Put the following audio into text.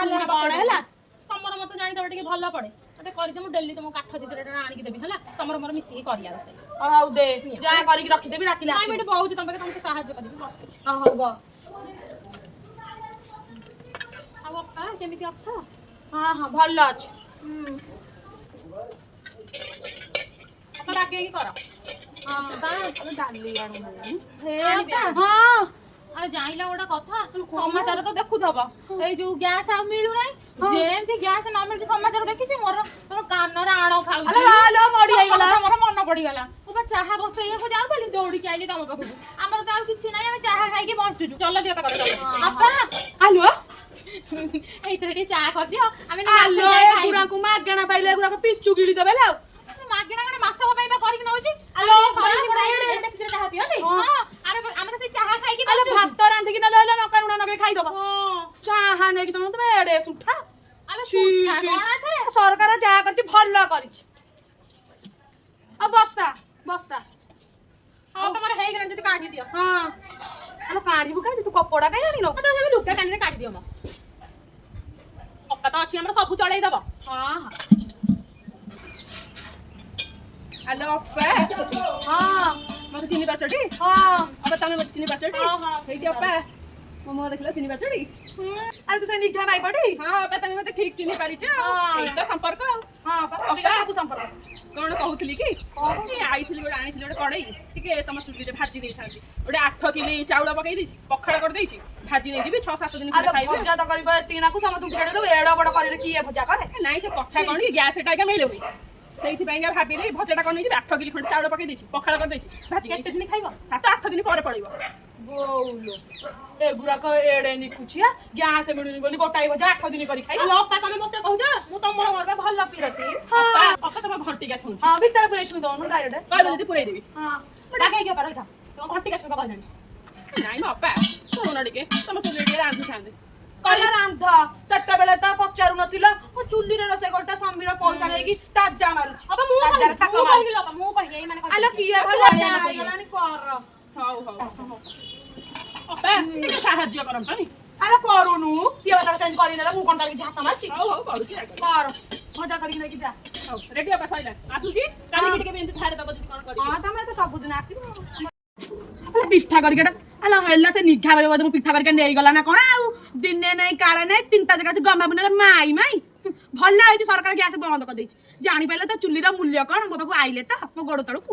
କଣ ହେଲା ତମର ମତେ ଜାଣିଥିବ ଟିକେ ଭଲ ପଡେ ଗୋଟେ କରିଦେ ମୁଁ ଡେଲି ତମକୁ କାଠ ଦିଟା ଆଣିକି ଦେବି ହେଲା ତମର ମୋର ମିଶିକି କରିବା ରୋଷେଇ ହଉ ଦେ ଯାହା କରିକି ରଖିଦେବି ରାତିରେ ନାଇଁ ଏଠି ବହୁତ ତମକୁ ସାହାଯ୍ୟ କରିବି ବସ ହଉ ଗ ଆଉ ଅପା କେମିତି ଅଛ ହଁ ହଁ ଭଲ ଅଛି ଅପା ଡାକେଇକି କର ଡାଲି ହଁ ଆରେ ଜାଣିଲା ଗୋଟେ କଥା ସମାଚାର ତ ଦେଖୁଥବ ଏଇ ଯୋଉ ଗ୍ୟାସ ଆଉ ମିଳୁନାହିଁ ଯେମିତି ଗ୍ୟାସ ନ ମିଳୁଛି ସମାଚାର ଦେଖିଛି ମୋର କାନର ଆଣ ଖାଉଛି ମୋର ମନ ପଡିଗଲା ମୁଁ ବା ଚାହା ବସେଇବାକୁ ଯାଉଥିଲି ଦୌଡିକି ଆଇଲି ତମ ପାଖକୁ ଆମର ତ ଆଉ କିଛି ନାହିଁ ଆମେ ଚାହା ଖାଇକି ବଞ୍ଚୁଛୁ ଚଲ ଝିଅ କର ଆଲୋ ଏଇଥିରେ ଟିକେ ଚାହା କରିଦିଅ ଆମେ ଏଗୁରାକୁ ମାଗଣା ପାଇଲେ ଏଗୁରାକୁ ପିଚୁ ଗିଳି ଦେବେ ଆଉ ମାଗଣା କଣ ମାସକ ପାଇଁ ବା କରିକି ନଉଛି ଚାହା ପିଅନ୍ତି ଆମେ ତ ସେଇ ଚାହା ଖାଇକି ଭାତ ରାନ୍ଧିକି ନେଲେ ହେଲେ ନକା ଲୁଣ ନଗେଇ ଖାଇଦବ ଚାହା ନେଇକି ତମେ ଏଡେ ସୁଠା ସରକାର ଯାହା କରିଛି ଭଲ କରିଛି ଆଉ ବସା ବସା ଆଉ ତମର ହେଇଗଲାଣି ଯଦି କାଢି ଦିଅ ହଁ ଆଲୋ କାଢିବୁ କାଢି ତୁ କପଡା କାଇଁ ଆଣିନ ଲୁଗା କାନିରେ କାଢି ଦିଅ ଅପା ତ ଅଛି ଆମର ସବୁ ଚଳେଇ ଦବ ହଁ ହ୍ୟାଲୋ ଅପା ହଁ ମତେ ଚିନି ପାରୁଛଟି ହଁ ଅପା ତମେ ମତେ ଚିନି ପାରୁଛଟି ହେଇଟି ଅପା ମୋ ମୁହଁ ଦେଖିଲ ଚିନି ପାରୁଛଟି ଆରେ ତୁ ସେ ନିଘା ନାଇଁ ପଡି ହଁ ଅପା ତମେ ମତେ ଠିକ ଚିନି ପାରିଛ ଏଇ ତ ସମ୍ପର୍କ ଆଉ ସବୁ ସମ୍ପର୍କ କଣ କହୁଥିଲି କି ଆଣିଥିଲି ଗୋଟେ କଡେଇ ଟିକେ ତମ ଚୁଲିରେ ଭାଜି ଦେଇଥାନ୍ତି ଗୋଟେ 8 କିଲି ଚାଉଳ ପକେଇ ଦେଇଛି ପଖାଳ କରିଦେଇଛି ଭାଜି ନେଇଯିବି 6-7 ଦିନ ଖାଇବେ ଭଜା ତ କରିବ ଏତିକିନାକୁ ସମସ୍ତଙ୍କୁ ଏଡ ବଡ କରିରେ କିଏ ଭଜା କରେ ନାଇଁ ସେ କଥା କଣ କି ଗ୍ୟାସ ଟା ମିଳୁନି ସେଇଥିପାଇଁକା ଭାବିଲି ଭଜାଟା କଣ ନେଇଯିବି 8 କିଲି ଖଣ୍ଡେ ଚାଉଳ ପକେଇ ଦେଇଛି ପଖାଳ କରିଦେଇଛି ଭାଜି କେତେ ଦିନ ଖାଇବ 7-8 ଦିନ ପରେ ପଳେଇବ ବୋଉଲୋ ଏଗୁରାକ ଏଡେ ନିକୁଛିଆ ଗ୍ୟାସ ମିଳୁନି ବୋଲି ଗୋଟାଏ ଭଜା 8 ଦିନ କରି ଖାଇବ ଅପା ତମେ ମତେ କହୁଛ ମୁଁ ତମର ମୋର ଭଲ ପିରତି ଅପା ତମ ଘଣ୍ଟିକା ଛୁଁଛି ହଁ ଭିତରେ ପୁରେଇ ଛୁଇଁ ଦଉନୁ ଡାଇରେକ୍ଟ କହିବ ଯଦି ପୁରେଇ ଦେବି ହଁ ଡାକେଇକି ଅପା ରହିଥା ତମ ଘଣ୍ଟିକା ଛୁଁବା କହିଲାଣି ନାଇଁ ମୋ ଅପା ଶୁଣ ଟିକେ ତମ ଚୁଲି ଟିକେ ରାନ୍ଧିଥାନ୍ତେ କହିଲା ରାନ୍ଧ ସେତେବେଳେ ତ ପଚାରୁ ନଥିଲ ମୋ ଚୁଲିରେ ରୋଷେଇ କରୁଟା ସ୍ୱାମୀର ପଇସା ନେଇକି ତାଜା ମାରୁଛି ଅପା ମୁଁ କହିଲି ଏଇ ମାନେ ଆଲୋ କିଏ ଭଲ ହେଇଗଲାଣି କର ହଉ ଅପା ଟିକେ ସାହାଯ୍ୟ କରନ୍ତନି ଆରେ କରୁନୁ ସିଏ ବାତା ସେମିତି କରିନେଲା ମୁଁ କଣ ତାକୁ ହାତ ମାରୁଛି ହଉ କରୁଛି କର ଭଜା କରିକି ନେଇକି ଯା ହଉ ରେଡି ଅପା ସଇଲା ଆସୁଛି କାଲିକି ଟିକେ ଏମିତି ଛାଡି ଦବ ଯଦି କଣ କରିବି ହଁ ତମେ ତ ସବୁଦିନ ଆସିବ ପିଠା କରିକି ଆଲୋ ହେଲା ସେ ନିଘା ବେଳେ ବୋଧେ ମୁଁ ପିଠା କରିକି ନେଇଗଲା ନା କଣ ଆଉ ଦିନେ ନାଇଁ କାଳେ ନାଇଁ 3ଟା ଜାଗା ଗମା ବୁନରେ ମାଇ ଭଲ ହେଇଛି ସରକାର ଗ୍ୟାସ ବନ୍ଦ କରିଦେଇଛି ଜାଣିପାରିଲେ ତ ଚୁଲିର ମୂଲ୍ୟ କଣ ମୋ ପାଖକୁ ଆଇଲେ ତ ମୋ ଗୋଡ ତଳକୁ